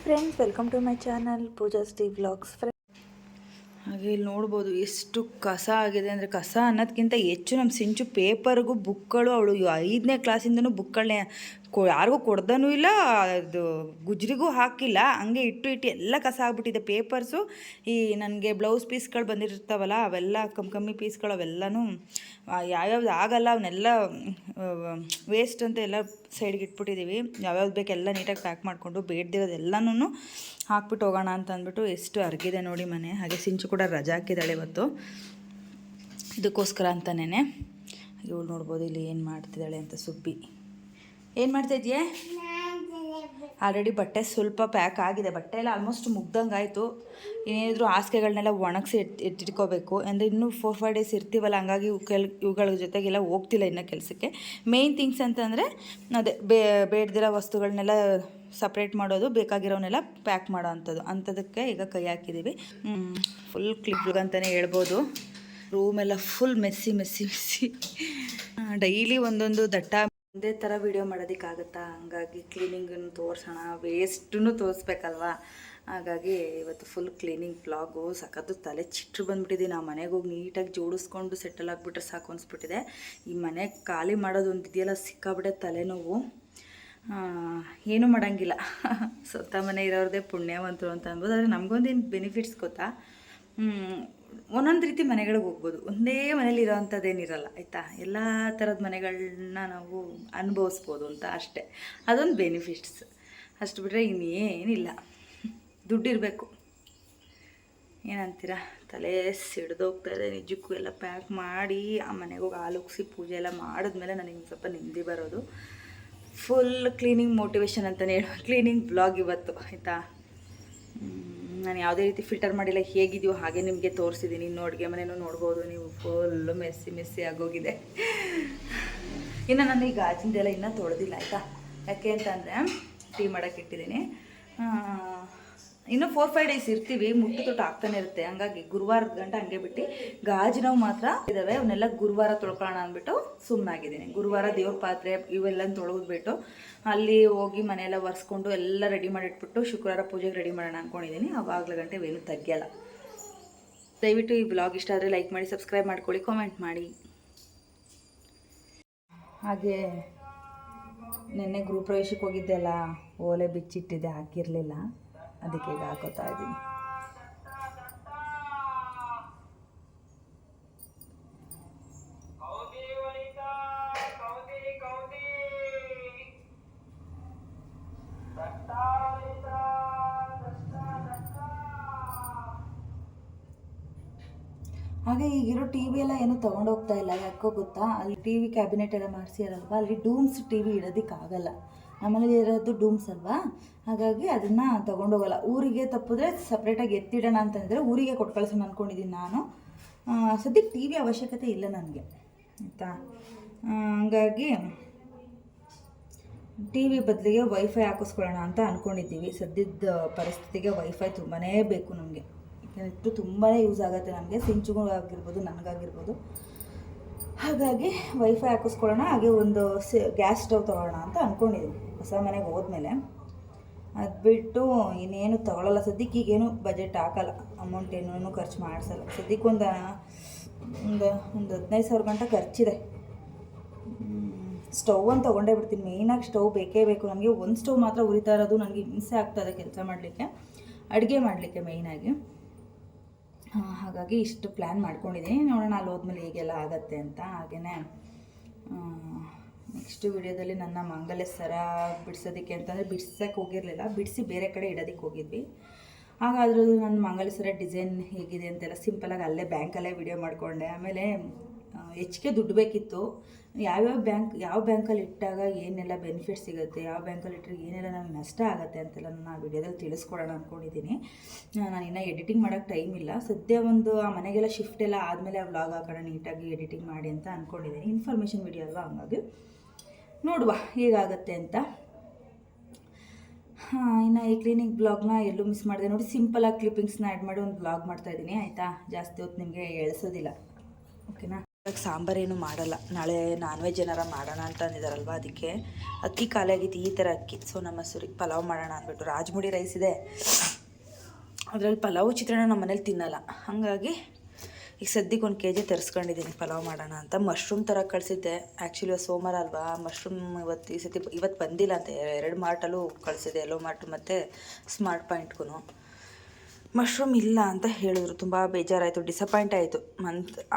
Friends, welcome to my channel Pooja's T vlogs. ಹಾಗೆ ಇಲ್ಲಿ ನೋಡ್ಬೋದು ಎಷ್ಟು ಕಸ ಆಗಿದೆ ಅಂದರೆ, ಕಸ ಅನ್ನೋದಕ್ಕಿಂತ ಹೆಚ್ಚು ನಮ್ಮ ಸಿಂಚು ಪೇಪರ್ಗೂ ಬುಕ್ಗಳು, ಅವಳು 5ನೇ ಕ್ಲಾಸಿಂದನೂ ಬುಕ್ಗಳನ್ನೇ ಯಾರಿಗೂ ಕೊಡ್ದನೂ ಇಲ್ಲ, ಅದು ಗುಜ್ರಿಗೂ ಹಾಕಿಲ್ಲ, ಹಂಗೆ ಇಟ್ಟು ಎಲ್ಲ ಕಸ ಆಗ್ಬಿಟ್ಟಿದೆ. ಪೇಪರ್ಸು, ಈ ನನಗೆ ಬ್ಲೌಸ್ ಪೀಸ್ಗಳು ಬಂದಿರ್ತಾವಲ್ಲ ಅವೆಲ್ಲ ಕಮ್ಮಿ ಪೀಸ್ಗಳು ಅವೆಲ್ಲನೂ ಯಾವ್ಯಾವ್ದು ಆಗಲ್ಲ ಅವನ್ನೆಲ್ಲ ವೇಸ್ಟ್ ಅಂತ ಎಲ್ಲ ಸೈಡ್ಗೆ ಇಟ್ಬಿಟ್ಟಿದ್ದೀವಿ. ಯಾವ್ಯಾವ್ದು ಬೇಕು ಎಲ್ಲ ನೀಟಾಗಿ ಪ್ಯಾಕ್ ಮಾಡಿಕೊಂಡು ಬೇಡ್ದಿರೋದೆಲ್ಲನೂ ಹಾಕ್ಬಿಟ್ಟು ಹೋಗೋಣ ಅಂತ ಅಂದ್ಬಿಟ್ಟು. ಎಷ್ಟು ಅರ್ಗಿದೆ ನೋಡಿ ಮನೆ. ಹಾಗೆ ಸಿಂಚು ಕೂಡ ರಜಾ ಹಾಕಿದ್ದಾಳೆ ಇವತ್ತು, ಇದಕ್ಕೋಸ್ಕರ ಅಂತಲೇ. ಇವಳು ನೋಡ್ಬೋದು ಇಲ್ಲಿ ಏನು ಮಾಡ್ತಿದ್ದಾಳೆ ಅಂತ. ಸುಬ್ಬಿ ಏನು ಮಾಡ್ತಾಯಿದ್ಯೆ? ಆಲ್ರೆಡಿ ಬಟ್ಟೆ ಸ್ವಲ್ಪ ಪ್ಯಾಕ್ ಆಗಿದೆ, ಬಟ್ಟೆ ಎಲ್ಲ ಆಲ್ಮೋಸ್ಟ್ ಮುಗ್ದಂಗೆ ಆಯಿತು. ಏನೇನಿದ್ರು ಹಾಸಿಗೆಗಳನ್ನೆಲ್ಲ ಒಣಗಿಸಿ ಎತ್ತಿಟ್ಕೋಬೇಕು. ಅಂದರೆ ಇನ್ನೂ 4-5 ಡೇಸ್ ಇರ್ತೀವಲ್ಲ, ಹಂಗಾಗಿ ಇವುಗಳ ಜೊತೆಗೆಲ್ಲ ಹೋಗ್ತಿಲ್ಲ ಇನ್ನು ಕೆಲಸಕ್ಕೆ. ಮೇಯ್ನ್ ಥಿಂಗ್ಸ್ ಅಂತಂದರೆ ಅದೇ ಬೇಡದಿರೋ ವಸ್ತುಗಳನ್ನೆಲ್ಲ ಸಪ್ರೇಟ್ ಮಾಡೋದು, ಬೇಕಾಗಿರೋನೆಲ್ಲ ಪ್ಯಾಕ್ ಮಾಡೋ ಅಂಥದಕ್ಕೆ ಈಗ ಕೈ ಹಾಕಿದ್ದೀವಿ. ಫುಲ್ ಕ್ಲೀನ್ ಅಂತಲೇ ಹೇಳ್ಬೋದು. ರೂಮೆಲ್ಲ ಫುಲ್ ಮೆಸ್ಸಿ ಡೈಲಿ ಒಂದೊಂದು ದಟ್ಟ ಒಂದೇ ಥರ ವೀಡಿಯೋ ಮಾಡೋದಕ್ಕಾಗುತ್ತಾ? ಹಂಗಾಗಿ ಕ್ಲೀನಿಂಗನ್ನು ತೋರಿಸೋಣ, ವೇಸ್ಟನ್ನು ತೋರಿಸ್ಬೇಕಲ್ವಾ. ಹಾಗಾಗಿ ಇವತ್ತು ಫುಲ್ ಕ್ಲೀನಿಂಗ್ ವ್ಲಾಗು. ಸಖತ್ತು ತಲೆ ಚಿಟ್ರು ಬಂದುಬಿಟ್ಟಿದ್ದೀನಿ. ನಾವು ಮನೆಗೆ ಹೋಗಿ ನೀಟಾಗಿ ಜೋಡಿಸ್ಕೊಂಡು ಸೆಟಲ್ ಆಗಿಬಿಟ್ರೆ ಸಾಕು ಅನಿಸ್ಬಿಟ್ಟಿದೆ. ಈ ಮನೆ ಖಾಲಿ ಮಾಡೋದು ಒಂದು ಇದೆಯಲ್ಲ, ಸಿಕ್ಕಾಬಿಟ್ಟೆ ತಲೆನೋವು. ಏನೂ ಮಾಡೋಂಗಿಲ್ಲ. ಸ್ವಂತ ಮನೆ ಇರೋರದೇ ಪುಣ್ಯವಂತರು ಅಂತ ಅನ್ಬೋದು. ಆದರೆ ನಮಗೊಂದೇನು ಬೆನಿಫಿಟ್ಸ್ ಗೊತ್ತಾ? ಒಂದೊಂದು ರೀತಿ ಮನೆಗಳಿಗೆ ಹೋಗ್ಬೋದು. ಒಂದೇ ಮನೇಲಿ ಇರೋವಂಥದ್ದೇನಿರಲ್ಲ ಆಯಿತಾ. ಎಲ್ಲ ಥರದ ಮನೆಗಳನ್ನ ನಾವು ಅನುಭವಿಸ್ಬೋದು ಅಂತ ಅಷ್ಟೇ. ಅದೊಂದು ಬೆನಿಫಿಟ್ಸ್. ಅಷ್ಟು ಬಿಟ್ಟರೆ ಇನ್ನೇನಿಲ್ಲ. ದುಡ್ಡಿರಬೇಕು. ಏನಂತೀರ? ತಲೆ ಸಿಡ್ದೋಗ್ತಾಯಿದೆ ನಿಜಕ್ಕೂ. ಎಲ್ಲ ಪ್ಯಾಕ್ ಮಾಡಿ ಆ ಮನೆಗೆ ಹೋಗಿ ಹಾಲು ಉಗಿಸಿ ಪೂಜೆ ಎಲ್ಲ ಮಾಡಿದ್ಮೇಲೆ ನನಗೆ ಸ್ವಲ್ಪ ನೆಮ್ಮದಿ ಬರೋದು. ಫುಲ್ ಕ್ಲೀನಿಂಗ್ ಮೋಟಿವೇಶನ್ ಅಂತಲೇ ಹೇಳೋ ಕ್ಲೀನಿಂಗ್ ಬ್ಲಾಗ್ ಇವತ್ತು ಆಯಿತಾ. ನಾನು ಯಾವುದೇ ರೀತಿ ಫಿಲ್ಟರ್ ಮಾಡಿಲ್ಲ, ಹೇಗಿದೆಯೋ ಹಾಗೆ ನಿಮಗೆ ತೋರಿಸಿದ್ದೀನಿ. ಇನ್ನು ಅಡುಗೆ ಮನೆಯೂ ನೋಡ್ಬೋದು ನೀವು. ಫುಲ್ಲು ಮೆಸ್ಸಿ ಆಗೋಗಿದೆ. ಇನ್ನು ನಾನು ಈ ಗಾಜಿಂದೆಲ್ಲ ಇನ್ನೂ ತೊಳೆದಿಲ್ಲ ಆಯಿತಾ. ಯಾಕೆ ಅಂತಂದರೆ ಟೀ ಮಾಡೋಕ್ಕೆ ಇಟ್ಟಿದ್ದೀನಿ. ಇನ್ನೂ 4-5 ಡೇಸ್ ಇರ್ತೀವಿ, ಮುಟ್ಟು ತೊಟ್ಟು ಆಗ್ತಾನೆ ಇರುತ್ತೆ. ಹಂಗಾಗಿ ಗುರುವಾರದ ಗಂಟ ಹಂಗೆ ಬಿಟ್ಟು ಗಾಜಿನವು ಮಾತ್ರ ಇದ್ದಾವೆ, ಅವನ್ನೆಲ್ಲ ಗುರುವಾರ ತೊಳ್ಕೊಳ್ಳೋಣ ಅಂದ್ಬಿಟ್ಟು ಸುಮ್ಮನಾಗಿದ್ದೀನಿ. ಗುರುವಾರ ದೇವ್ರ ಪಾತ್ರೆ ಇವೆಲ್ಲ ತೊಳೆದ್ಬಿಟ್ಟು ಅಲ್ಲಿ ಹೋಗಿ ಮನೆಯೆಲ್ಲ ಒರೆಸ್ಕೊಂಡು ಎಲ್ಲ ರೆಡಿ ಮಾಡಿಟ್ಬಿಟ್ಟು ಶುಕ್ರವಾರ ಪೂಜೆಗೆ ರೆಡಿ ಮಾಡೋಣ ಅಂದ್ಕೊಂಡಿದ್ದೀನಿ. ಆವಾಗಲ ಗಂಟೆ ಏನು ತೆಗಿಯಲ್ಲ. ದಯವಿಟ್ಟು ಈ ಬ್ಲಾಗ್ ಇಷ್ಟ ಆದರೆ ಲೈಕ್ ಮಾಡಿ, ಸಬ್ಸ್ಕ್ರೈಬ್ ಮಾಡ್ಕೊಳ್ಳಿ, ಕಾಮೆಂಟ್ ಮಾಡಿ. ಹಾಗೆ ನೆನ್ನೆ ಗೃಹಪ್ರವೇಶಕ್ಕೆ ಹೋಗಿದ್ದೆಲ್ಲ ಓಲೆ ಬಿಚ್ಚಿಟ್ಟಿದ್ದೆ, ಹಾಕಿರಲಿಲ್ಲ. ಅದಕ್ಕೆ ಈಗ ಹಾಕೋತಾ ಇದ್ದೀನಿ. ಹಾಗೆ ಈಗಿರೋ ಟಿ ವಿ ಎಲ್ಲ ಏನೂ ತೊಗೊಂಡೋಗ್ತಾ ಇಲ್ಲ. ಯಾಕೋ ಗೊತ್ತಾ? ಅಲ್ಲಿ ಟಿ ವಿ ಕ್ಯಾಬಿನೆಟ್ ಎಲ್ಲ ಮಾಡಿಸಿರಲ್ವ, ಅಲ್ಲಿ ಡೂಮ್ಸ್ ಟಿ ವಿ ಇಡೋದಕ್ಕಾಗಲ್ಲ. ನಮ್ಮನೇಲಿ ಇರೋದು ಡೂಮ್ಸ್ ಅಲ್ವಾ, ಹಾಗಾಗಿ ಅದನ್ನು ತೊಗೊಂಡೋಗಲ್ಲ. ಊರಿಗೆ ತಪ್ಪಿದ್ರೆ ಸಪ್ರೇಟಾಗಿ ಎತ್ತಿಡೋಣ ಅಂತಂದರೆ ಊರಿಗೆ ಕೊಟ್ಟು ಕಳ್ಸೋಣ ಅಂದ್ಕೊಂಡಿದ್ದೀನಿ ನಾನು. ಸದ್ಯಕ್ಕೆ ಟಿ ವಿ ಅವಶ್ಯಕತೆ ಇಲ್ಲ ನನಗೆ ಆಯಿತಾ. ಹಂಗಾಗಿ ಟಿ ವಿ ಬದಲಿಗೆ ವೈಫೈ ಹಾಕಿಸ್ಕೊಳ್ಳೋಣ ಅಂತ ಅಂದ್ಕೊಂಡಿದ್ದೀವಿ. ಸದ್ಯದ ಪರಿಸ್ಥಿತಿಗೆ ವೈಫೈ ತುಂಬಾ ಬೇಕು ನಮಗೆ. ಯಾಕೆಂದರೆ ತುಂಬಾ ಯೂಸ್ ಆಗುತ್ತೆ ನಮಗೆ, ಸಿಂಚುಗೂ ಆಗಿರ್ಬೋದು, ನನಗಾಗಿರ್ಬೋದು. ಹಾಗಾಗಿ ವೈಫೈ ಹಾಕಿಸ್ಕೊಳ್ಳೋಣ. ಹಾಗೆ ಒಂದು ಗ್ಯಾಸ್ ಸ್ಟವ್ ತೊಗೊಳ್ಳೋಣ ಅಂತ ಅಂದ್ಕೊಂಡಿದ್ದೀನಿ ಹೊಸ ಮನೆಗೆ ಹೋದ್ಮೇಲೆ. ಅದು ಬಿಟ್ಟು ಇನ್ನೇನು ತೊಗೊಳ್ಳಲ್ಲ ಸದ್ಯಕ್ಕೆ. ಈಗೇನು ಬಜೆಟ್ ಹಾಕಲ್ಲ, ಅಮೌಂಟ್ ಏನೂ ಖರ್ಚು ಮಾಡಿಸಲ್ಲ ಸದ್ಯಕ್ಕೆ. ಒಂದು 15,000 ಗಂಟ ಖರ್ಚಿದೆ. ಸ್ಟವ್ ಒಂದು ತೊಗೊಂಡೇ ಬಿಡ್ತೀನಿ. ಮೇಯ್ನಾಗಿ ಸ್ಟವ್ ಬೇಕೇ ಬೇಕು ನನಗೆ. ಒಂದು ಸ್ಟವ್ ಮಾತ್ರ ಉರಿತಾ ಇರೋದು, ನನಗೆ ಹಿಂಸೆ ಆಗ್ತದೆ ಕೆಲಸ ಮಾಡಲಿಕ್ಕೆ, ಅಡುಗೆ ಮಾಡಲಿಕ್ಕೆ ಮೇಯ್ನಾಗಿ. ಹಾಗಾಗಿ ಇಷ್ಟು ಪ್ಲ್ಯಾನ್ ಮಾಡ್ಕೊಂಡಿದ್ದೀನಿ. ನೋಡೋಣ ಅಲ್ಲಿ ಹೋದ್ಮೇಲೆ ಹೇಗೆಲ್ಲ ಆಗತ್ತೆ ಅಂತ. ಹಾಗೆಯೇ ನೆಕ್ಸ್ಟ್ ವಿಡಿಯೋದಲ್ಲಿ ನನ್ನ ಮಾಂಗಲ್ಯ ಸರ ಬಿಡಿಸೋದಕ್ಕೆ ಅಂತಂದರೆ ಬಿಡ್ಸೋಕ್ಕೆ ಹೋಗಿರಲಿಲ್ಲ, ಬಿಡಿಸಿ ಬೇರೆ ಕಡೆ ಇಡೋದಕ್ಕೆ ಹೋಗಿದ್ವಿ. ಹಾಗಾದ್ರೂ ನನ್ನ ಮಾಂಗಲ್ಯ ಸರ ಡಿಸೈನ್ ಹೇಗಿದೆ ಅಂತೆಲ್ಲ ಸಿಂಪಲಾಗಿ ಅಲ್ಲೇ ಬ್ಯಾಂಕಲ್ಲೇ ವಿಡಿಯೋ ಮಾಡಿಕೊಂಡೆ. ಆಮೇಲೆ ಹೆಚ್ಚಿಗೆ ದುಡ್ಡು ಬೇಕಿತ್ತು. ಯಾವ ಬ್ಯಾಂಕಲ್ಲಿ ಇಟ್ಟಾಗ ಏನೆಲ್ಲ ಬೆನಿಫಿಟ್ ಸಿಗುತ್ತೆ, ಯಾವ ಬ್ಯಾಂಕಲ್ಲಿ ಇಟ್ಟರೆ ಏನೆಲ್ಲ ನಮಗೆ ನಷ್ಟ ಆಗುತ್ತೆ ಅಂತೆಲ್ಲ ನಾನು ಆ ವಿಡಿಯೋದಲ್ಲಿ ತಿಳಿಸ್ಕೊಡೋಣ ಅಂದ್ಕೊಂಡಿದ್ದೀನಿ. ನಾನು ಇನ್ನೂ ಎಡಿಟಿಂಗ್ ಮಾಡೋಕ್ಕೆ ಟೈಮ್ ಇಲ್ಲ ಸದ್ಯ. ಆ ಮನೆಗೆಲ್ಲ ಶಿಫ್ಟ್ ಎಲ್ಲ ಆದಮೇಲೆ ಆ ವ್ಲಾಗ್ ಹಾಕೋಣ ನೀಟಾಗಿ ಎಡಿಟಿಂಗ್ ಮಾಡಿ ಅಂತ ಅಂದ್ಕೊಂಡಿದ್ದೀನಿ. ಇನ್ಫಾರ್ಮೇಷನ್ ವಿಡಿಯೋ ಅಲ್ವಾ, ಹಂಗಾಗಿ ನೋಡುವ ಹೇಗಾಗುತ್ತೆ ಅಂತ. ಇನ್ನು ಈ ಕ್ಲೀನಿಂಗ್ ಬ್ಲಾಗ್ನ ಎಲ್ಲೂ ಮಿಸ್ ಮಾಡಿದೆ ನೋಡಿ. ಸಿಂಪಲಾಗಿ ಕ್ಲಿಪ್ಪಿಂಗ್ಸ್ನ ಆ್ಯಡ್ ಮಾಡಿ ಒಂದು ಬ್ಲಾಗ್ ಮಾಡ್ತಾಯಿದ್ದೀನಿ ಆಯಿತಾ. ಜಾಸ್ತಿ ಹೊತ್ತು ನಿಮಗೆ ಎಳಿಸೋದಿಲ್ಲ, ಓಕೆನಾ. ಸಾಂಬಾರೇನು ಮಾಡಲ್ಲ, ನಾಳೆ ನಾನ್ ವೆಜ್ ಏನಾರ ಮಾಡೋಣ ಅಂತ ಅಂದಿದ್ದಾರಲ್ವ, ಅದಕ್ಕೆ ಅಕ್ಕಿ ಖಾಲಿ ಆಗಿತ್ತು, ಈ ಥರ ಅಕ್ಕಿ ಸೋನಾ ಮಸೂರಿ ಪಲಾವ್ ಮಾಡೋಣ ಅಂದ್ಬಿಟ್ಟು. ರಾಜ್ಮುಡಿ ರೈಸ್ ಇದೆ, ಅದರಲ್ಲಿ ಪಲಾವು ಚಿತ್ರಾನ್ನ ನಮ್ಮ ಮನೇಲಿ ತಿನ್ನಲ್ಲ, ಹಾಗಾಗಿ ಈಗ ಸದ್ಯಕ್ಕೆ 1 kg ತರಿಸ್ಕೊಂಡಿದ್ದೀನಿ ಪಲಾವ್ ಮಾಡೋಣ ಅಂತ. ಮಶ್ರೂಮ್ ಥರ ಕಳಿಸಿದ್ದೆ, ಆ್ಯಕ್ಚುಲಿ ಸೋಮವಾರ ಅಲ್ವಾ, ಮಶ್ರೂಮ್ ಇವತ್ತು ಬಂದಿಲ್ಲ ಅಂತ 2 ಮಾರ್ಟಲ್ಲೂ ಕಳಿಸಿದೆ, ಎಲ್ಲೋ ಮಾರ್ಟ್ ಮತ್ತು ಸ್ಮಾರ್ಟ್ ಪಾಯಿಂಟ್ಗೂ ಮಶ್ರೂಮ್ ಇಲ್ಲ ಅಂತ ಹೇಳಿದ್ರು. ತುಂಬ ಬೇಜಾರಾಯಿತು, ಡಿಸಪಾಯಿಂಟ್ ಆಯಿತು.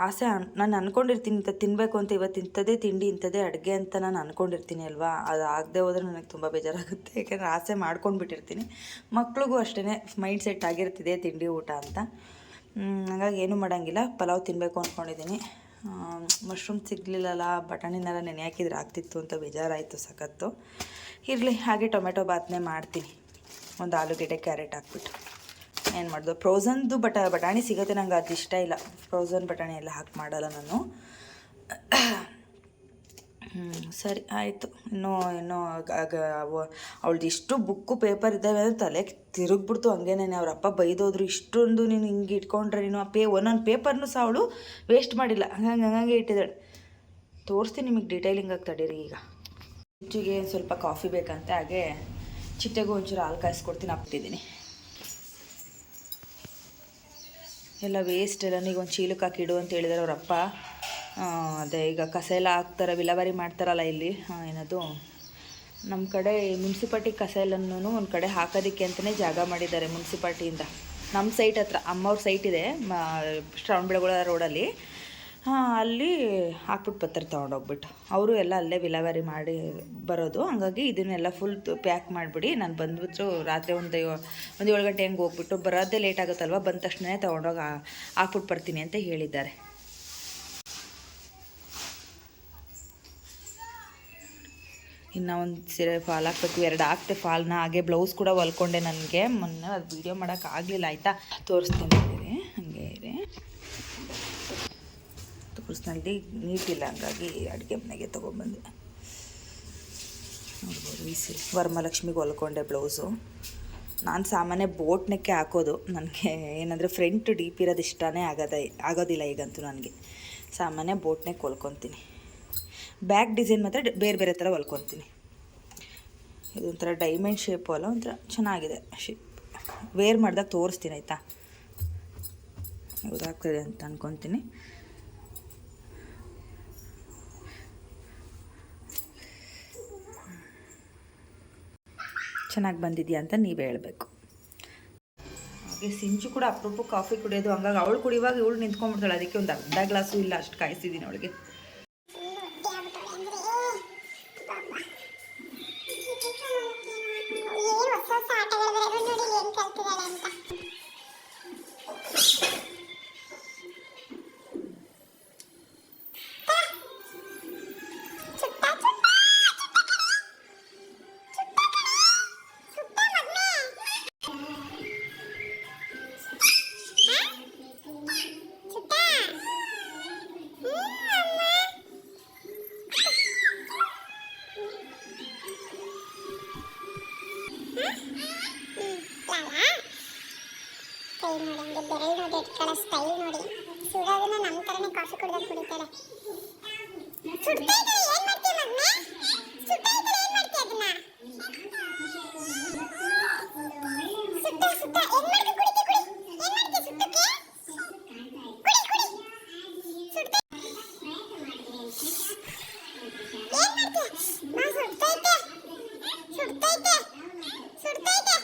ಆಸೆ ನಾನು ಅಂದ್ಕೊಂಡಿರ್ತೀನಿ ಇಂಥ ತಿನ್ನಬೇಕು ಅಂತ, ಇವತ್ತು ಇಂಥದ್ದೇ ತಿಂಡಿ ಇಂಥದ್ದೇ ಅಡುಗೆ ಅಂತ ನಾನು ಅಂದ್ಕೊಂಡಿರ್ತೀನಿ ಅಲ್ವಾ, ಅದು ಆಗದೆ ಹೋದರೆ ನನಗೆ ತುಂಬ ಬೇಜಾರಾಗುತ್ತೆ, ಯಾಕೆಂದರೆ ಆಸೆ ಮಾಡ್ಕೊಂಡ್ಬಿಟ್ಟಿರ್ತೀನಿ. ಮಕ್ಳಿಗೂ ಅಷ್ಟೇ ಮೈಂಡ್ ಸೆಟ್ ಆಗಿರ್ತಿದೆ ತಿಂಡಿ ಊಟ ಅಂತ, ಹಾಗಾಗಿ ಏನೂ ಮಾಡೋಂಗಿಲ್ಲ, ಪಲಾವ್ ತಿನ್ನಬೇಕು ಅಂದ್ಕೊಂಡಿದ್ದೀನಿ. ಮಶ್ರೂಮ್ ಸಿಗಲಿಲ್ಲಲ್ಲ, ಬಟಾಣಿನೆಲ್ಲ ನೆನೆ ಹಾಕಿದ್ರೆ ಆಗ್ತಿತ್ತು ಅಂತ ಬೇಜಾರಾಯಿತು ಸಖತ್ತು. ಇರಲಿ, ಹಾಗೆ ಟೊಮೆಟೊ ಬಾತ್ನೇ ಮಾಡ್ತೀನಿ, ಒಂದು ಆಲೂಗೆಡ್ಡೆ ಕ್ಯಾರೆಟ್ ಹಾಕ್ಬಿಟ್ಟು. ಏನು ಮಾಡೋದು, ಫ್ರೋಝನ್ದು ಬಟಾಣಿ ಸಿಗುತ್ತೆ, ನಂಗೆ ಅದು ಇಷ್ಟ ಇಲ್ಲ, ಫ್ರೋಝನ್ ಬಟಾಣಿ ಎಲ್ಲ ಹಾಕಿ ಮಾಡಲ್ಲ ನಾನು. ಸರಿ ಆಯಿತು. ಇನ್ನೂ ಅವಳದು ಇಷ್ಟು ಬುಕ್ಕು ಪೇಪರ್ ಇದ್ದಾವೆ ಅಂದರೆ ತಲೆಗೆ ತಿರುಗ್ಬಿಡ್ತು ಹಂಗೇನೆ. ಅವ್ರ ಅಪ್ಪ ಬೈದೋದ್ರು, ಇಷ್ಟೊಂದು ನೀನು ಹಿಂಗೆ ಇಟ್ಕೊಂಡ್ರೆ ನೀನು ಒಂದೊಂದು ಪೇಪರ್ನೂ ಸಹ ಅವಳು ವೇಸ್ಟ್ ಮಾಡಿಲ್ಲ, ಹಂಗೆ ಇಟ್ಟಿದ್ದಾಳೆ. ತೋರಿಸ್ತೀನಿ ನಿಮಗೆ ಡೀಟೇಲಿಂಗಾಗಿ, ತಡೀರಿ. ಈಗ ಹೆಚ್ಚಿಗೆ ಸ್ವಲ್ಪ ಕಾಫಿ ಬೇಕಂತೆ, ಹಾಗೆ ಚಿಟ್ಟೆಗೂ ಒಂಚೂರು ಹಾಲು ಕಾಯಿಸ್ಕೊಡ್ತೀನಿ, ಹಾಕ್ಬಿಟ್ಟಿದ್ದೀನಿ. ಎಲ್ಲ ವೇಸ್ಟ್ ಎಲ್ಲ ಈಗ ಒಂದು ಚೀಲಕ್ಕೆ ಹಾಕಿಡು ಅಂತ ಹೇಳಿದಾರೆ ಅವರಪ್ಪ. ಅದೇ ಈಗ ಕಸ ಎಲ್ಲ ಹಾಕ್ತಾರೆ, ವಿಲೇವಾರಿ ಮಾಡ್ತಾರಲ್ಲ ಇಲ್ಲಿ, ಏನದು ನಮ್ಮ ಕಡೆ ಮುನ್ಸಿಪಾಲ್ಟಿ ಕಸ ಎಲ್ಲನೂ ಒಂದು ಕಡೆ ಹಾಕೋದಕ್ಕೆ ಅಂತಲೇ ಜಾಗ ಮಾಡಿದ್ದಾರೆ ಮುನ್ಸಿಪಾಲ್ಟಿಯಿಂದ. ನಮ್ಮ ಸೈಟ್ ಹತ್ರ, ಅಮ್ಮವ್ರ ಸೈಟ್ ಇದೆ ಶ್ರವಣಬೆಳಗೊಳ ರೋಡಲ್ಲಿ, ಅಲ್ಲಿ ಹಾಕ್ಬಿಟ್ಟು ಬರ್ತಾರೆ ತೊಗೊಂಡೋಗ್ಬಿಟ್ಟು. ಅವರು ಎಲ್ಲ ಅಲ್ಲೇ ವಿಲೇವಾರಿ ಮಾಡಿ ಬರೋದು, ಹಂಗಾಗಿ ಇದನ್ನೆಲ್ಲ ಫುಲ್ ಪ್ಯಾಕ್ ಮಾಡಿಬಿಡಿ, ನಾನು ಬಂದುಬಿಟ್ಟು ರಾತ್ರಿ ಒಂದು 7 ಗಂಟೆ ಹಂಗೆ ಹೋಗ್ಬಿಟ್ಟು, ಬರೋದೇ ಲೇಟ್ ಆಗುತ್ತಲ್ವ, ಬಂದ ತಕ್ಷಣ ತೊಗೊಂಡೋಗಿ ಹಾಕ್ಬಿಟ್ಟು ಬರ್ತೀನಿ ಅಂತ ಹೇಳಿದ್ದಾರೆ. ಇನ್ನು ಒಂದು ಸೀರೆ ಫಾಲ್ ಹಾಕ್ಬೇಕು, 2 ಹಾಕ್ತೆ ಫಾಲ್ನ. ಹಾಗೆ ಬ್ಲೌಸ್ ಕೂಡ ಹೊಲ್ಕೊಂಡೆ, ನನಗೆ ಮೊನ್ನೆ ಅದು ವೀಡಿಯೋ ಮಾಡೋಕ್ಕಾಗಲಿಲ್ಲ, ಆಯಿತಾ, ತೋರಿಸ್ತೀನಿ ಹಾಗೆ ಇದೆ. ತೋರಿಸ್ನಲ್ಲಿ ನೀಟಿಲ್ಲ, ಹಂಗಾಗಿ ಅಡುಗೆ ಮನೆಗೆ ತೊಗೊಂಬಂದೆ. ನೋಡ್ಬೋದು, ಈ ಸೀರೆ ವರಮಹಾಲಕ್ಷ್ಮಿಗೆ ಹೊಲ್ಕೊಂಡೆ ಬ್ಲೌಸು. ನಾನು ಸಾಮಾನ್ಯ ಬೋಟ್ ನೆಕ್ಕೆ ಹಾಕೋದು, ನನಗೆ ಏನಂದರೆ ಫ್ರಂಟ್ ಡೀಪ್ ಇರೋದು ಇಷ್ಟನೇ ಆಗೋದಿಲ್ಲ ಈಗಂತೂ ನನಗೆ. ಸಾಮಾನ್ಯ ಬೋಟ್ ನೆಕ್ ಹೊಲ್ಕೊತೀನಿ, ಬ್ಯಾಕ್ ಡಿಸೈನ್ ಮಾತ್ರ ಬೇರೆ ಬೇರೆ ಥರ ಹೊಲ್ಕೊತೀನಿ. ಇದೊಂಥರ ಡೈಮಂಡ್ ಶೇಪು ಅಲ್ಲ, ಒಂಥರ ಚೆನ್ನಾಗಿದೆ ಶೇಪ್. ವೇರ್ ಮಾಡಿದಾಗ ತೋರಿಸ್ತೀನಿ ಆಯಿತಾ, ಗೊತ್ತಾಗ್ತದೆ ಅಂತ ಅಂದ್ಕೊತೀನಿ. ಚೆನ್ನಾಗಿ ಬಂದಿದೆಯಾ ಅಂತ ನೀವೇ ಹೇಳಬೇಕು. ಹಾಗೆ ಸಿಂಚು ಕೂಡ ಅಪರೂಪ ಕಾಫಿ ಕುಡಿಯೋದು, ಹಂಗಾಗಿ ಅವಳು ಕುಡಿಯುವಾಗ ಇವಳು ನಿಂತ್ಕೊಂಡ್ಬಿಡ್ತಾಳೆ, ಅದಕ್ಕೆ ಒಂದು ಅರ್ಧ ಗ್ಲಾಸು ಇಲ್ಲ ಅಷ್ಟು ಕಾಯಿಸಿದ್ದೀನಿ ಅವಳಿಗೆ. ಸ್ಟೈಲ್ ನೋಡಿ, ಹಂಗೆ ಬೆರಳು ನೋಡಿ ಇಟ್ಕೊಳ್ಳೋ ಸ್ಟೈಲ್ ನೋಡಿ. ಸುಡೋದನ್ನ ನಮ್ಮ ಥರನೇ ಕಾಫಿ ಕುಡ್ದಾಗ ಕುಡಿತಾರೆ. ಸುಡ್ತಾ ಇದ್ರೆ ಏನು ಮಾಡ್ತೀಯ ಮಗನೇ? ಸುಡ್ತಾ ಇದ್ರೆ ಏನು ಮಾಡ್ತೀಯ ಅದನ್ನ? ಸುಟ್ಟ ಏನು ಮಾಡ್ತೀಯ? ಕುಡಿತಿ ಕುಡಿ. ಏನು ಮಾಡ್ತೀಯ ಸುಟ್ಟಕ್ಕೆ? ಕುಡಿ ಕುಡಿ. ಸುಡ್ತಾ ಏನು ಮಾಡ್ತೀಯ? ಮಾ ಸುಡ್ತೈತೆ. ಸುಡ್ತೈತೆ. ಸುಡ್ತೈತೆ.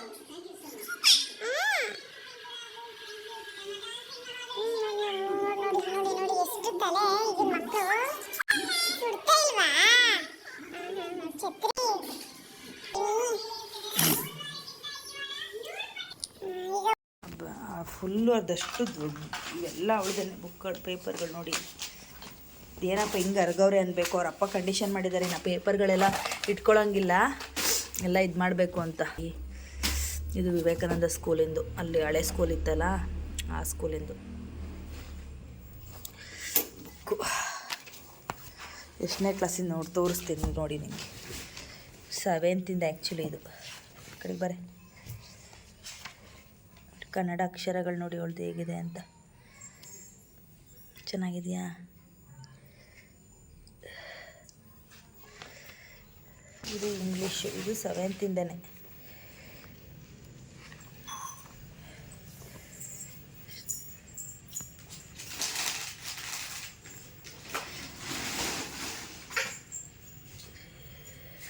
ಫುಲ್ಲು ಅದಷ್ಟು ದೊಡ್ಡ ಇವೆಲ್ಲ ಅವಳದೇನೆ ಬುಕ್ಗಳು ಪೇಪರ್ಗಳು ನೋಡಿ. ಏನಪ್ಪ ಹಿಂಗೆ ಅರ್ಗವ್ರೆ ಅನ್ಬೇಕು, ಅವ್ರ ಅಪ್ಪ ಕಂಡೀಷನ್ ಮಾಡಿದ್ದಾರೆ, ನಾ ಪೇಪರ್ಗಳೆಲ್ಲ ಇಟ್ಕೊಳ್ಳೋಂಗಿಲ್ಲ, ಎಲ್ಲ ಇದು ಮಾಡಬೇಕು ಅಂತ. ಇದು ವಿವೇಕಾನಂದ ಸ್ಕೂಲಿಂದು, ಅಲ್ಲಿ ಹಳೆ ಸ್ಕೂಲ್ ಇತ್ತಲ್ಲ ಆ ಸ್ಕೂಲಿಂದು ಬುಕ್ಕು. ಎಷ್ಟನೇ ಕ್ಲಾಸಿಂದ ತೋರಿಸ್ತೀನಿ ನೋಡಿ ನಿಮಗೆ. 7th ಆ್ಯಕ್ಚುಲಿ ಇದು. ಕಡೆಗೆ ಬರೀ ಕನ್ನಡ ಅಕ್ಷರಗಳು ನೋಡಿ ಅವಳದು ಹೇಗಿದೆ ಅಂತ. ಚೆನ್ನಾಗಿದೆಯಾ? ಇದು ಇಂಗ್ಲೀಷು, ಇದು 7th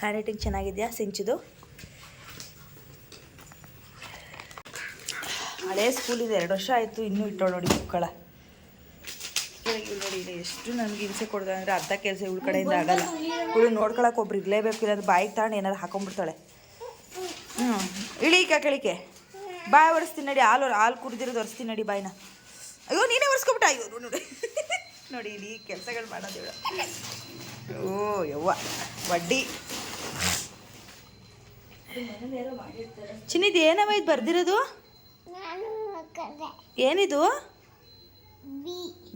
ಹ್ಯಾಂಡ್ ರೈಟಿಂಗ್ ಚೆನ್ನಾಗಿದೆಯಾ ಸಿಂಚಿದು? ಹಳೇ ಸ್ಕೂಲಿಂದ 2 ವರ್ಷ ಆಯಿತು, ಇನ್ನೂ ಇಟ್ಟೋಳು ನೋಡಿ ಮಕ್ಕಳ. ನೋಡಿ ಇಲ್ಲಿ ಎಷ್ಟು ನನಗೆ ಹಿಂಸೆ ಕೊಡ್ದೆ ಅಂದರೆ ಅರ್ಧ ಕೆಲಸ ಇವಳ ಕಡೆಯಿಂದ ಆಗಲ್ಲ. ಇವಳು ನೋಡ್ಕೊಳಕ್ಕೆ ಒಬ್ರು ಇರಲೇಬೇಕು, ಇಲ್ಲಾಂದ್ರೆ ಬಾಯಿಗೆ ತಗೊಂಡು ಏನಾದ್ರು ಹಾಕೊಂಡ್ಬಿಡ್ತಾಳೆ. ಇಳೀಕ ಕೆಳಿಕೆ ಬಾಯಿ ಒರೆಸ್ತೀನಿ ನಡಿ, ಹಾಲು ಕುಡಿದಿರೋದು ಒರೆಸ್ತೀನಿ ನಡಿ ಬಾಯಿನ. ಅಯ್ಯೋ ನೀನೇ ಒರೆಸ್ಕೊಬಿಟ್ಟ. ಅಯ್ಯೋ ನೋಡಿ ನೋಡಿ ಇಲ್ಲಿ ಕೆಲಸಗಳು ಮಾಡೋದು ಇವಳು. ಓ ಯವ್ವ ವಡ್ಡಿ ಚಿನ್ನಿದು ಏನವ ಇದು ಬರ್ದಿರೋದು? ಏನಿದು?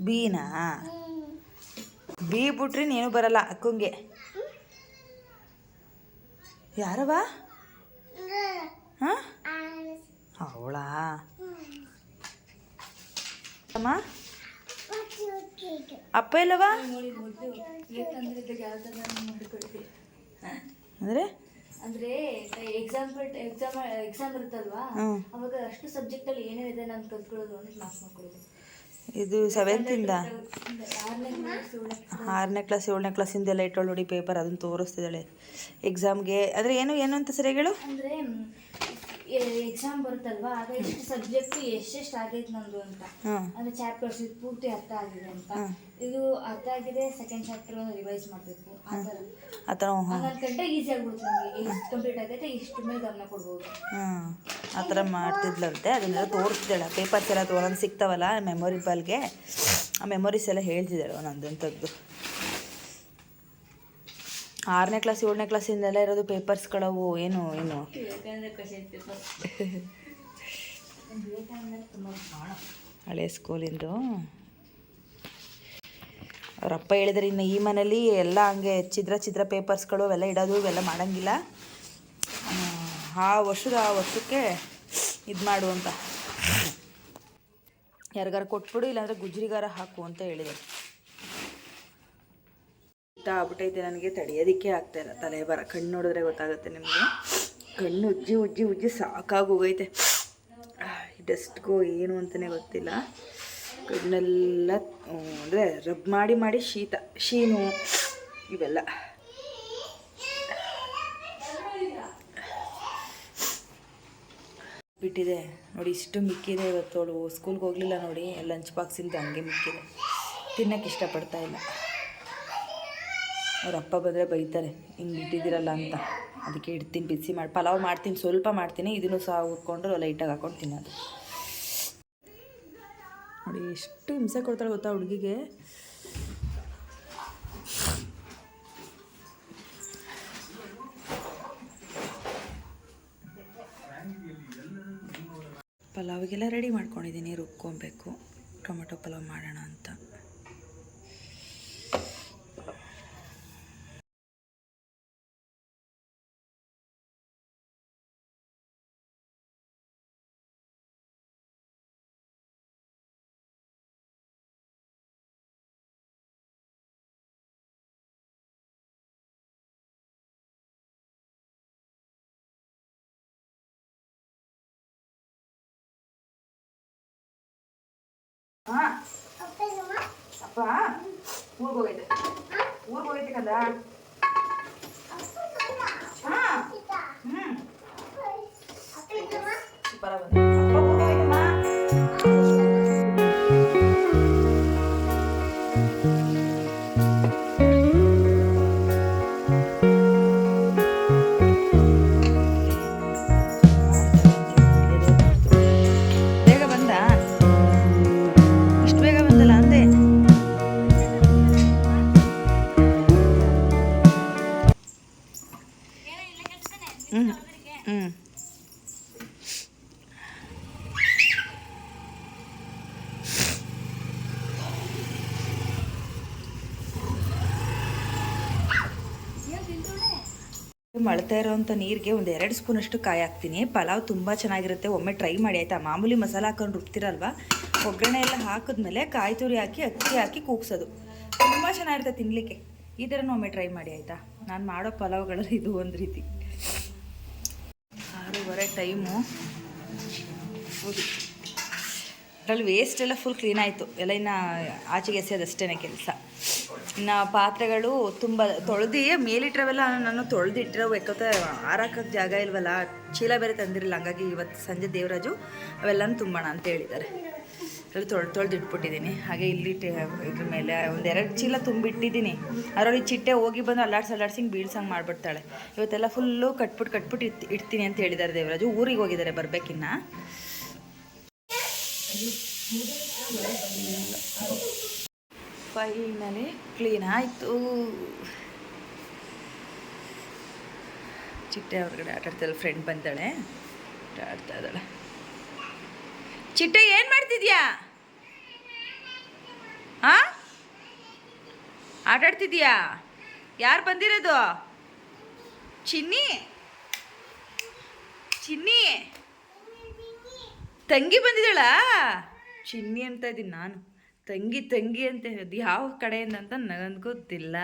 ಬೀನಾ? ಬಿ ಬಿಟ್ರಿ ನೀನು ಬರಲ್ಲ ಅಕ್ಕಂಗೆ. ಯಾರವ? ಹಾಂ ಅವಳಾ? ಅಮ್ಮ ಅಪ್ಪ ಇಲ್ಲವ? ಅಂದರೆ ಅಂದ್ರೆ ಎಕ್ಸಾಮ್ ಇರುತ್ತಲ್ವಾ, ಅವಾಗ ಅಷ್ಟು ಸಬ್ಜೆಕ್ಟ್ ಅಲ್ಲಿ ಏನೇನಿದೆ ನಾನು ಕಲ್ತ್ಕೊಳ್ಳೋದು ಅಂದ್ರೆ ಕ್ಲಾಸ್ ಮಾಡ್ಕೊಳ್ಳೋದು. ಇದು 7th 6ನೇ ಕ್ಲಾಸ್ 7ನೇ ಕ್ಲಾಸಿಂದೆಲ್ಲ ಇಟ್ಟೋಳು ನೋಡಿ ಪೇಪರ್, ಅದನ್ನು ತೋರಿಸ್ತಿದ್ದಾಳೆ ಎಕ್ಸಾಮ್ಗೆ. ಅಂದರೆ ಏನು ಅಂತ ಸರಿ ಹೇಳು. ಅಂದರೆ ಎಕ್ಸಾಮ್ ಬರುತ್ತಲ್ವಾ, ಆಗ ಎಷ್ಟು ಸಬ್ಜೆಕ್ಟ್ ಎಷ್ಟೆಷ್ಟು ಆಗೈತೆ ನಂದು ಅಂತ, ಅಂದರೆ ಚಾಪ್ಟರ್ಸ್ ಇದು ಪೂರ್ತಿ ಅರ್ಥ ಆಗಿದೆ ಅಂತ, ಇದು ಅರ್ಥ ಆಗಿದೆ ಸೆಕೆಂಡ್ ಚಾಪ್ಟರ್ ರಿವೈಸ್ ಮಾಡಬೇಕು ಆ ಥರ ಅನ್ಕೊಂಡ್ರೆ ಈಸಿ ಆಗ್ಬಿಡುತ್ತೆ ನನಗೆ. ಎಷ್ಟು ಕಂಪ್ಲೀಟ್ ಆಗೈತೆ ಇಷ್ಟು ಮೇಲೆ ಗಮನ ಕೊಡ್ಬೋದು. ಆ ಥರ ಮಾಡ್ತಿದ್ಲಂತೆ. ಅದನ್ನೆಲ್ಲ ತೋರಿಸ್ತಿದ್ದಾಳೆ, ಪೇಪರ್ಸ್ ಎಲ್ಲ ಒಂದೊಂದು ಸಿಗ್ತಾವಲ್ಲ ಮೆಮೊರಿ ಬಾಲ್ಗೆ, ಆ ಮೆಮೊರೀಸ್ ಎಲ್ಲ ಹೇಳ್ತಿದ್ದಾಳೆ ಒಂದೊಂದು ತೆಗೆದು. 6ನೇ ಕ್ಲಾಸ್ 7ನೇ ಕ್ಲಾಸಿಂದೆಲ್ಲ ಇರೋದು ಪೇಪರ್ಸ್ಗಳವು. ಏನು ಹಳೆ ಸ್ಕೂಲಿಂದು. ಅವರಪ್ಪ ಹೇಳಿದ್ರೆ ಇನ್ನು ಈ ಮನೇಲಿ ಎಲ್ಲ ಹಂಗೆ ಚಿದ್ರ ಪೇಪರ್ಸ್ಗಳು ಅವೆಲ್ಲ ಇಡೋದು ಇವೆಲ್ಲ ಮಾಡೋಂಗಿಲ್ಲ, ಆ ವರ್ಷಕ್ಕೆ ಇದು ಮಾಡು ಅಂತ, ಯಾರಿಗಾರ ಕೊಟ್ಬಿಡು ಇಲ್ಲಾಂದರೆ ಗುಜ್ರಿಗಾರ ಹಾಕು ಅಂತ ಹೇಳಿದೆ. ಆಗ್ಬಿಟ್ಟೈತೆ ನನಗೆ, ತಡೆಯೋದಕ್ಕೆ ಆಗ್ತಾಯಿಲ್ಲ. ತಲೆ ಬರ ಕಣ್ಣು ನೋಡಿದ್ರೆ ಗೊತ್ತಾಗುತ್ತೆ ನಿಮಗೆ. ಕಣ್ಣು ಉಜ್ಜಿ ಸಾಕಾಗೋಗೈತೆ. ಡಸ್ಟ್ಗೋ ಏನು ಅಂತಲೇ ಗೊತ್ತಿಲ್ಲ. ಕಣ್ಣೆಲ್ಲ ಅಂದರೆ ರಬ್ ಮಾಡಿ ಶೀನು ಇವೆಲ್ಲ. ಬಿಟ್ಟಿದೆ ನೋಡಿ, ಇಷ್ಟು ಮಿಕ್ಕಿದೆ. ಇವತ್ತೋಳು ಸ್ಕೂಲ್ಗೆ ಹೋಗಲಿಲ್ಲ ನೋಡಿ, ಲಂಚ್ ಬಾಕ್ಸ್ ಇಲ್ಲದೆ ಹಂಗೆ ಮಿಕ್ಕಿದೆ. ತಿನ್ನೋಕ್ಕೆ ಇಷ್ಟಪಡ್ತಾ ಇಲ್ಲ. ಅವ್ರ ಅಪ್ಪ ಬಂದರೆ ಬೈತಾರೆ ಹಿಂಗೆ ಇಟ್ಟಿದ್ದೀರಲ್ಲ ಅಂತ. ಅದಕ್ಕೆ ಇಡ್ತೀನಿ, ಬಿಸಿ ಮಾಡಿ ಪಲಾವ್ ಮಾಡ್ತೀನಿ, ಸ್ವಲ್ಪ ಮಾಡ್ತೀನಿ, ಇದನ್ನು ಸಹ ಹುರ್ಕೊಂಡು ಲೈಟಾಗಿ ಹಾಕ್ಕೊಂಡು ತಿನ್ನೋದು. ನೋಡಿ ಎಷ್ಟು ಹಿಂಸೆ ಕೊಡ್ತಾಳೆ ಗೊತ್ತಾ ಹುಡುಗಿಗೆ. ಪಲಾವಿಗೆಲ್ಲ ರೆಡಿ ಮಾಡ್ಕೊಂಡಿದ್ದೀನಿ, ರುಬ್ಕೊಬೇಕು. ಟೊಮೆಟೊ ಪಲಾವ್ ಮಾಡೋಣ ಅಂತ. ಅಪ್ಪ ಊರ್ಗೋಗೈತೆ ಕದ. ಬೇಗ ಬಂದ, ಇಷ್ಟು ಬೇಗ ಬಂದಲ್ಲ ಅಂದೆ. ಮಳ್ತಾ ಇರೋವಂಥ ನೀರಿಗೆ ಒಂದು 2 ಸ್ಪೂನಷ್ಟು ಕಾಯಿ ಹಾಕ್ತೀನಿ. ಪಲಾವ್ ತುಂಬ ಚೆನ್ನಾಗಿರುತ್ತೆ, ಒಮ್ಮೆ ಟ್ರೈ ಮಾಡಿ ಆಯಿತಾ. ಮಾಮೂಲಿ ಮಸಾಲ ಹಾಕೊಂಡು ರುಬ್ತಿರಲ್ವ, ಒಗ್ಗರಣೆ ಎಲ್ಲ ಹಾಕಿದ್ಮೇಲೆ ಕಾಯಿ ತುರಿ ಹಾಕಿ ಅಕ್ಕಿ ಹಾಕಿ ಕೂಗ್ಸೋದು ತುಂಬ ಚೆನ್ನಾಗಿರುತ್ತೆ ತಿನ್ನಲಿಕ್ಕೆ. ಈ ಥರನೂ ಒಮ್ಮೆ ಟ್ರೈ ಮಾಡಿ ಆಯಿತಾ. ನಾನು ಮಾಡೋ ಪಲಾವ್ಗಳಲ್ಲಿ ಇದು ಒಂದು ರೀತಿ. 6:30 ಟೈಮು. ಹೋಗಿ ಅದ್ರಲ್ಲಿ ವೇಸ್ಟ್ ಎಲ್ಲ ಫುಲ್ ಕ್ಲೀನ್ ಆಯಿತು. ಎಲ್ಲ ಇನ್ನು ಆಚೆಗೆ ಎಸೆಯೋದಷ್ಟೇ ಕೆಲಸ. ಇನ್ನು ಪಾತ್ರೆಗಳು ತುಂಬ ತೊಳೆದು ಮೇಲಿಟ್ರವೆಲ್ಲ ನಾನು ತೊಳೆದಿಟ್ಟಿರೋ ಯಾಕಂದ್ರೆ ಹಾರಾಕೋಕ್ಕೆ ಜಾಗ ಇಲ್ವಲ್ಲ, ಚೀಲ ಬೇರೆ ತಂದಿರಲಿಲ್ಲ. ಹಂಗಾಗಿ ಇವತ್ತು ಸಂಜೆ ದೇವರಾಜು ಅವೆಲ್ಲನೂ ತುಂಬೋಣ ಅಂತ ಹೇಳಿದ್ದಾರೆ. ಅಲ್ಲಿ ತೊಳೆದಿಟ್ಬಿಟ್ಟಿದ್ದೀನಿ. ಹಾಗೆ ಇಲ್ಲಿ ಇದ್ರ ಮೇಲೆ 1-2 ಚೀಲ ತುಂಬಿಟ್ಟಿದ್ದೀನಿ. ಅದರಲ್ಲಿ ಚಿಟ್ಟೆ ಹೋಗಿ ಬಂದು ಅಲ್ಲಾಡ್ಸಂಗೆ ಬೀಳ್ಸಂಗೆ ಮಾಡಿಬಿಡ್ತಾಳೆ. ಇವತ್ತೆಲ್ಲ ಫುಲ್ಲು ಕಟ್ಬಿಟ್ಟು ಇಡ್ತೀನಿ ಅಂತ ಹೇಳಿದ್ದಾರೆ ದೇವರಾಜು. ಊರಿಗೆ ಹೋಗಿದ್ದಾರೆ, ಬರಬೇಕಿನ್ನ. ಫೈನಲಿ ಕ್ಲೀನ್ ಆಯಿತು. ಚಿಟ್ಟೆ ಹೊರಗಡೆ ಆಟಾಡ್ತಾಳೆ. ಫ್ರೆಂಡ್ ಬಂದಾಳೆ, ಆಡ್ತಾ ಇದ್ದಾಳೆ. ಚಿಟ್ಟೆ ಏನು ಮಾಡ್ತಿದ್ಯಾ? ಹಾಂ, ಆಟಾಡ್ತಿದ್ಯಾ? ಯಾರು ಬಂದಿರೋದು? ಚಿನ್ನಿ ತಂಗಿ ಬಂದಿದ್ದಾಳಾ? ಚಿನ್ನಿ ಅಂತ ಇದ್ದೀನಿ ನಾನು. ತಂಗಿ ಅಂತ ಅದು ಯಾವ ಕಡೆಯಿಂದ ಅಂತ ನನಗೆ ಗೊತ್ತಿಲ್ಲ.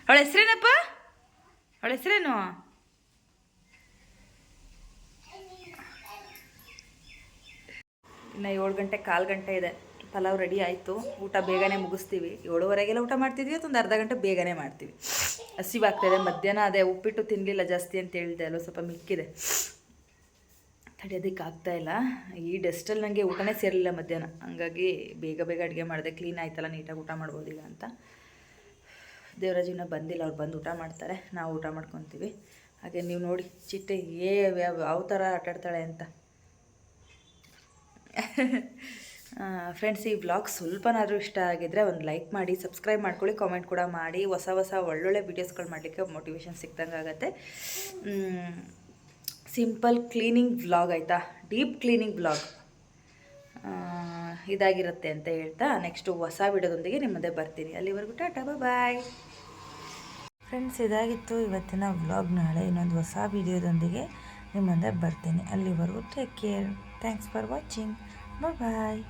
ಅವಳ ಹೆಸ್ರೇನಪ್ಪ? ಅವಳ ಹೆಸ್ರೇನು? ಇನ್ನು 7 ಗಂಟೆ 1/4 ಗಂಟೆ ಇದೆ. ಪಲಾವ್ ರೆಡಿ ಆಯಿತು. ಊಟ ಬೇಗನೆ ಮುಗಿಸ್ತೀವಿ. 7:30ಗೆಲ್ಲ ಊಟ ಮಾಡ್ತಿದ್ವಿ. ಒಂದು ಅರ್ಧ ಗಂಟೆ ಬೇಗನೆ ಮಾಡ್ತೀವಿ. ಹಸಿವಾಗ್ತಾಯಿದೆ. ಮಧ್ಯಾಹ್ನ ಅದೇ ಉಪ್ಪಿಟ್ಟು ತಿನ್ನಲಿಲ್ಲ ಜಾಸ್ತಿ ಅಂತ ಹೇಳಿದೆ ಅಲ್ಲೋ, ಸ್ವಲ್ಪ ಮಿಕ್ಕಿದೆ, ತಡೆಯೋದಕ್ಕೆ ಆಗ್ತಾಯಿಲ್ಲ. ಈ ಡಸ್ಟಲ್ಲಿ ನನಗೆ ಊಟನೇ ಸೇರಲಿಲ್ಲ ಮಧ್ಯಾಹ್ನ. ಹಂಗಾಗಿ ಬೇಗ ಅಡುಗೆ ಮಾಡಿದೆ. ಕ್ಲೀನ್ ಆಯ್ತಲ್ಲ, ನೀಟಾಗಿ ಊಟ ಮಾಡ್ಬೋದೀಗ ಅಂತ. ದೇವರಾಜಿನ ಬಂದಿಲ್ಲ, ಅವ್ರು ಬಂದು ಊಟ ಮಾಡ್ತಾರೆ, ನಾವು ಊಟ ಮಾಡ್ಕೊತೀವಿ. ಹಾಗೆ ನೀವು ನೋಡಿ ಚಿಟ್ಟೆ ಯಾವ ಥರ ಆಟಾಡ್ತಾಳೆ ಅಂತ. ಫ್ರೆಂಡ್ಸ್, ಈ ವ್ಲಾಗ್ ಸ್ವಲ್ಪನಾದರೂ ಇಷ್ಟ ಆಗಿದ್ದರೆ ಒಂದು ಲೈಕ್ ಮಾಡಿ, ಸಬ್ಸ್ಕ್ರೈಬ್ ಮಾಡ್ಕೊಳ್ಳಿ, ಕಾಮೆಂಟ್ ಕೂಡ ಮಾಡಿ. ಹೊಸ ಒಳ್ಳೊಳ್ಳೆ ವೀಡಿಯೋಸ್ಗಳು ಮಾಡಲಿಕ್ಕೆ ಮೋಟಿವೇಶನ್ ಸಿಕ್ದಂಗೆ ಆಗುತ್ತೆ. ಸಿಂಪಲ್ ಕ್ಲೀನಿಂಗ್ ವ್ಲಾಗ್ ಆಯಿತಾ, ಡೀಪ್ ಕ್ಲೀನಿಂಗ್ ವ್ಲಾಗ್ ಇದಾಗಿರುತ್ತೆ ಅಂತ ಹೇಳ್ತಾ ನೆಕ್ಸ್ಟು ಹೊಸ ವಿಡಿಯೋದೊಂದಿಗೆ ನಿಮ್ಮ ಮುಂದೆ ಬರ್ತೀನಿ. ಅಲ್ಲಿವರೆಗೂ ಟಾಟಾ, ಬಾಯ್. ಫ್ರೆಂಡ್ಸ್, ಇದಾಗಿತ್ತು ಇವತ್ತಿನ ವ್ಲಾಗ್. ನಾಳೆ ಇನ್ನೊಂದು ಹೊಸ ವಿಡಿಯೋದೊಂದಿಗೆ ನಿಮ್ಮ ಮುಂದೆ ಬರ್ತೀನಿ. ಅಲ್ಲಿವರೆಗೂ take care. Thanks for watching. Bye.